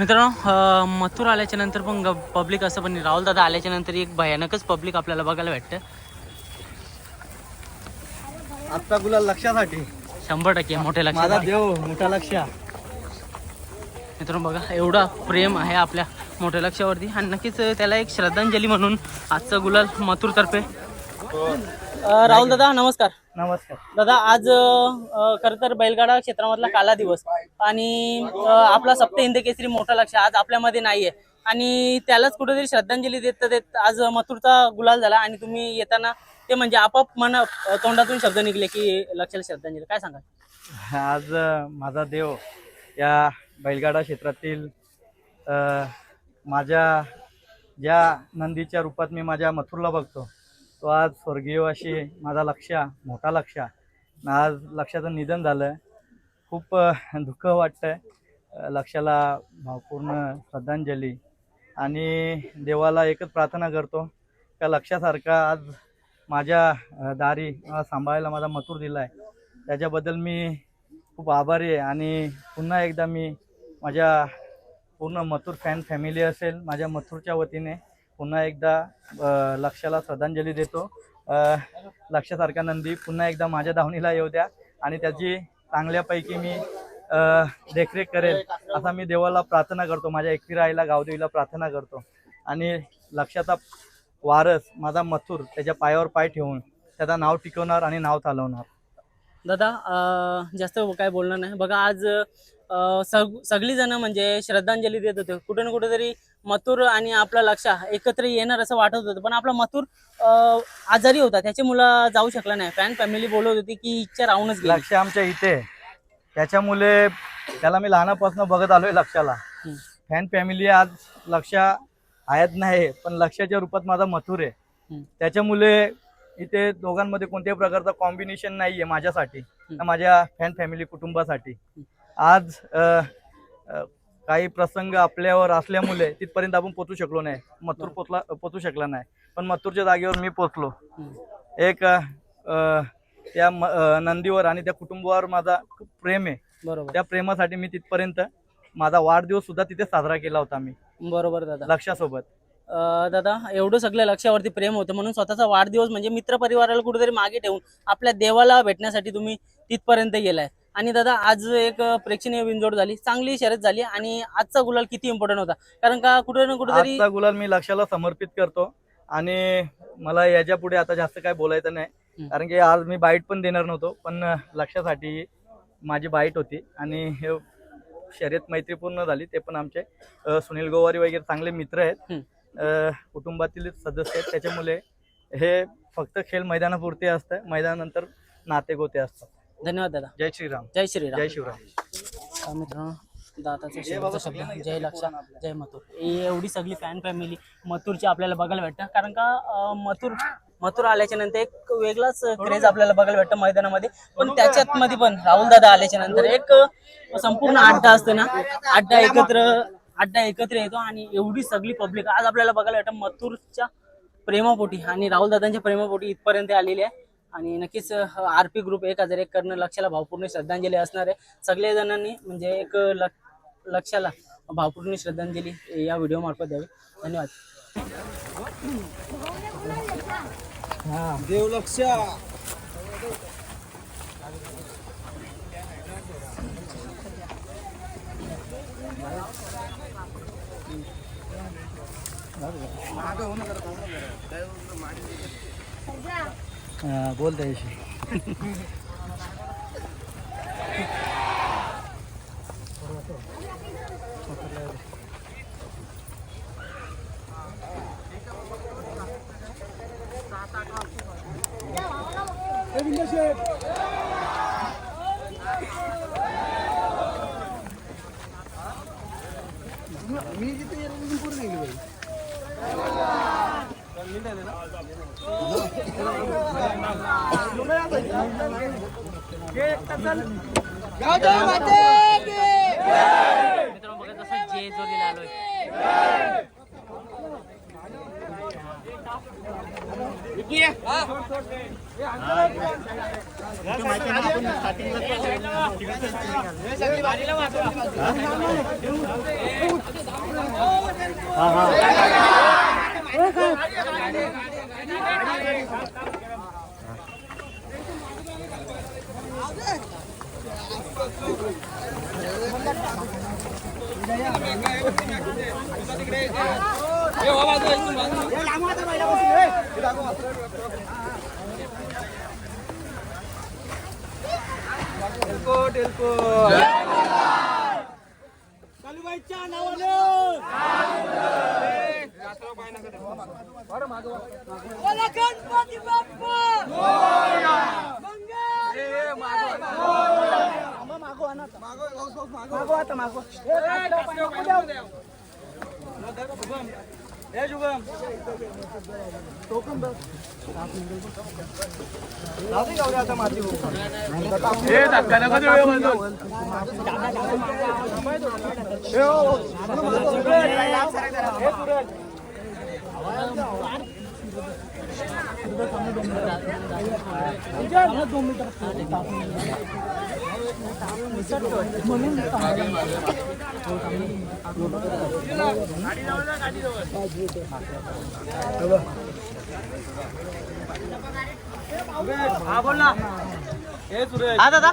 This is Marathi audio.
मित्रांनो मथुर आल्याच्या नंतर पण पब्लिक असं पण राहुल दादा आल्याच्या नंतर एक भयानकच पब्लिक आपल्याला बघायला भेटतं. आजचा गुलाल लक्षासाठी 100% मोठे लक्ष. माझा देव मोठा लक्ष. मित्रांनो बघा एवढा प्रेम आहे आपल्या मोठ्या लक्षावरती आणि नक्कीच त्याला एक श्रद्धांजली म्हणून आजचा गुलाल मथुर तर्फे. राहुल दादा नमस्कार. नमस्कार दादा. आज खरं तर बैलगाडा क्षेत्रामधला काला दिवस आणि आपला सप्त हिंद केसरी मोठा लक्ष आज आपल्यामध्ये नाहीये आणि त्यालाच कुठेतरी श्रद्धांजली देत आज मथुरचा गुलाल झाला आणि तुम्ही येताना ते म्हणजे आपाप तोंडातून शब्द निघले की लक्षाला श्रद्धांजली. काय सांगाल? आज माझा देव या बैलगाडा क्षेत्रातील माझ्या ज्या नंदीच्या रूपात मी माझ्या मथुरला बघतो तो आज स्वर्गीय अशी माझा लक्ष मोठा लक्ष. आज लक्षाचं निधन झालं. खूप दुःख वाटतंय. लक्षाला भावपूर्ण श्रद्धांजली आणि देवाला एकच प्रार्थना करतो का लक्षासारखा आज माझ्या दारी सांभाळायला माझा मथुर दिला आहे त्याच्याबद्दल मी खूप आभारी आहे. आणि पुन्हा एकदा मी माझ्या पूर्ण मथुर फॅन फॅमिली असेल माझ्या मथुरच्या वतीने पुन्हा एकदा लक्षाला श्रद्धांजली देतो. लक्षासारखा नंदी पुन्हा एकदा माझ्या धावणीला येऊ द्या आणि त्याची चांगल्यापैकी मी देखरेख करेल असा मी देवाला प्रार्थना करतो. माझ्या एकविरा आईला गावदेवीला प्रार्थना करतो आणि लक्षाचा वारस माझा मथुर त्याच्या पायावर पाय ठेवून त्याचं नाव टिकवणार आणि नाव चालवणार. दादा जास्त काय बोलणार नाही. बघा आज सगळी जण म्हणजे श्रद्धांजली देत होते. कुठे ना कुठेतरी मथुर आणि आपला लक्ष एकत्र येणार असं वाटत होतं पण आपला मथुर आजारी होता त्याच्यामुळे जाऊ शकला नाही. फॅन फॅमिली बोलत होती की इच्छा राहूनच गेली. लक्ष आमच्या इथे त्याच्यामुळे त्याला मी लहानापासून बघत आलोय लक्षाला. फॅन फॅमिली आज लक्ष आहेत नाही पण लक्षाच्या रूपात माझा मथुर आहे. त्याच्यामुळे इथे दोघांमध्ये कोणत्याही प्रकारचा कॉम्बिनेशन नाहीये माझ्यासाठी माझ्या फॅन फॅमिली कुटुंबासाठी. आज काही प्रसंग आपल्यावर असल्यामुळे तिथपर्यंत आपण पोचू शकलो नाही. मथुर पोचू शकला नाही पण मथुरच्या जागेवर मी पोचलो. एक त्या नंदीवर आणि त्या कुटुंबावर माझा खूप प्रेम आहे. बरोबर. त्या प्रेमासाठी मी तिथपर्यंत माझा वाढदिवस सुद्धा तिथे साजरा केला होता मी. बरोबर दादा. लक्षासोबत दादा एवढं सगळं लक्षावरती प्रेम होतं म्हणून स्वतःचा वाढदिवस म्हणजे मित्र परिवाराला कुठेतरी मागे ठेवून आपल्या देवाला भेटण्यासाठी तुम्ही तिथपर्यंत गेलाय. आणि दादा आज एक प्रेक्षणीय बिनजोड झाली चांगली शर्यत झाली आणि आजचा गुलाल किती इम्पॉर्टंट होता कारण का कुठे ना कुठेतरी आजचा गुलाल मी लक्षाला समर्पित करतो. आणि मला याच्या पुढे आता जास्त काय बोलायचं नाही कारण की आज मी बाईट पण देणार नव्हतो पण लक्षासाठी माझी बाईट होती आणि हे शर्यत मैत्रीपूर्ण झाली. ते पण आमचे सुनील गोवारी वगैरे चांगले मित्र आहेत कुटुंबातील सदस्य आहेत. त्याच्यामुळे हे फक्त खेळ मैदानापुरते असतं. मैदानानंतर नाते गोते असतात. धन्यवाद दादा. जय श्रीराम. जय श्रीराम. जय शिवराम. मित्रांनो दादाचा शेवटचा शब्द जय लक्षा जय मथुर. एवढी सगळी फॅन फॅमिली मथुरची आपल्याला बघायला भेटतं कारण का मथुर आल्याच्या नंतर एक वेगळाच क्रेज आपल्याला बघायला भेटतं मैदानामध्ये. पण त्याच्यात मध्ये पण राहुल दादा आल्याच्या नंतर एक संपूर्ण अड्डा असतो ना अड्डा एकत्र येतो आणि एवढी सगळी पब्लिक आज आपल्याला बघायला भेटतं मथुरच्या प्रेमापोटी आणि राहुल दादांच्या प्रेमापोटी इथपर्यंत आलेली आहे. आणि नक्कीच आरपी ग्रुप 1001 करणं लक्षाला भावपूर्ण श्रद्धांजली असणार आहे. सगळ्या जणांनी म्हणजे एक लक्षाला भावपूर्ण श्रद्धांजली या व्हिडिओ मार्फत द्यावी. धन्यवाद. देव लक्ष बोल त्याशी मी किती पूर्ण गेली बाई मित्रांनो बघा जसं जे जोडलेलं आलोय Vicky ya. हा दादा